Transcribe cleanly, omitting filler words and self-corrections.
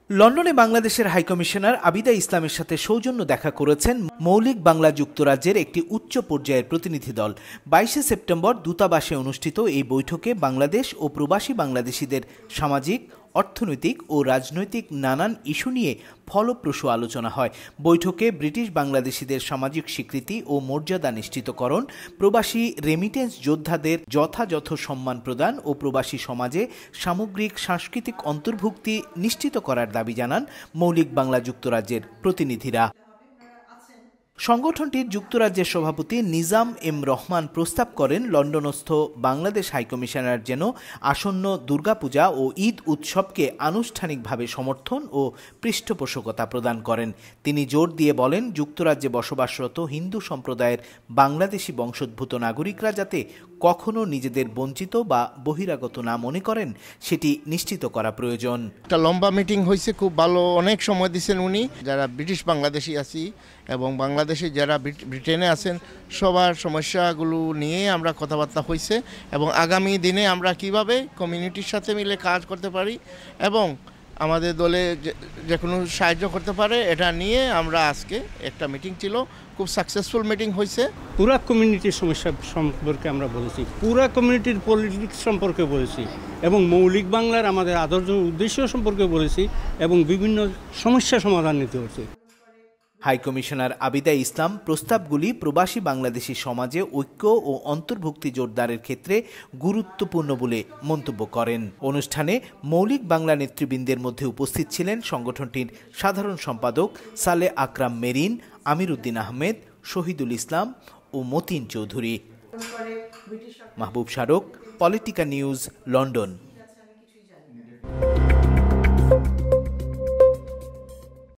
লন্ডনে বাংলাদেশের হাইকমিশনার আবিদা ইসলামের সাথে সৌজন্য দেখা করেছেন মৌলিক বাংলা যুক্তরাজ্যের একটি উচ্চ পর্যায়ের প্রতিনিধি দল। 22 সেপ্টেম্বর দূতাবাসে অনুষ্ঠিত এই বৈঠকে বাংলাদেশ ও প্রবাসী বাংলাদেশিদের সামাজিক, অর্থনৈতিক ও রাজনৈতিক নানান ইস্যু নিয়ে ফলপ্রসূ আলোচনা হয়। বৈঠকে ব্রিটিশ বাংলাদেশিদের সামাজিক স্বীকৃতি ও মর্যাদা নিশ্চিতকরণ, প্রবাসী রেমিটেন্স যোদ্ধাদের যথাযথ সম্মান প্রদান ও প্রবাসী সমাজে সামগ্রিক সাংস্কৃতিক অন্তর্ভুক্তি নিশ্চিত করার দাবি জানান মৌলিক বাংলা যুক্তরাজ্যের প্রতিনিধিরা। সংগঠনটির যুক্তরাজ্যের সভাপতি নিজাম এম রহমান প্রস্তাব করেন লন্ডনস্থ বাংলাদেশ হাইকমিশনার যেন আসন্ন দুর্গাপূজা ও ঈদ উৎসবকে আনুষ্ঠানিকভাবে সমর্থন ও পৃষ্ঠপোষকতা প্রদান করেন। তিনি জোর দিয়ে বলেন, যুক্তরাজ্যে বসবাসরত হিন্দু সম্প্রদায়ের বাংলাদেশি বংশোদ্ভূত নাগরিকরা যাতে কখনো নিজেদের বঞ্চিত বা বহিরাগত না মনে করেন সেটি নিশ্চিত করা প্রয়োজন। একটা লম্বা মিটিং হয়েছে, খুব ভালো, অনেক সময় দিচ্ছেন উনি। যারা ব্রিটিশ বাংলাদেশি আছি এবং বাংলাদেশি যারা ব্রিটেনে আছেন সবার সমস্যাগুলো নিয়ে আমরা কথাবার্তা হয়েছে এবং আগামী দিনে আমরা কিভাবে কমিউনিটির সাথে মিলে কাজ করতে পারি এবং আমাদের দলে যে কোনো সাহায্য করতে পারে এটা নিয়ে আমরা আজকে একটা মিটিং ছিল, খুব সাকসেসফুল মিটিং হয়েছে। পুরা কমিউনিটির সমস্যা সম্পর্কে আমরা বলেছি, পুরা কমিউনিটির পলিটিক্স সম্পর্কে বলেছি এবং মৌলিক বাংলার আমাদের আদর্শ উদ্দেশ্য সম্পর্কে বলেছি এবং বিভিন্ন সমস্যা সমাধান নিতে হচ্ছে। হাইকমিশনার আবিদা ইসলাম প্রস্তাবগুলি প্রবাসী বাংলাদেশি সমাজে ঐক্য ও অন্তর্ভুক্তি জোরদারের ক্ষেত্রে গুরুত্বপূর্ণ বলে মন্তব্য করেন। অনুষ্ঠানে মৌলিক বাংলা নেতৃবৃন্দের মধ্যে উপস্থিত ছিলেন সংগঠনটির সাধারণ সম্পাদক সালে আকরাম মেরিন, আমির উদ্দিন আহমেদ, শহীদুল ইসলাম ও মতিন চৌধুরী। মাহবুব শারক, পলিটিকা নিউজ, লন্ডন।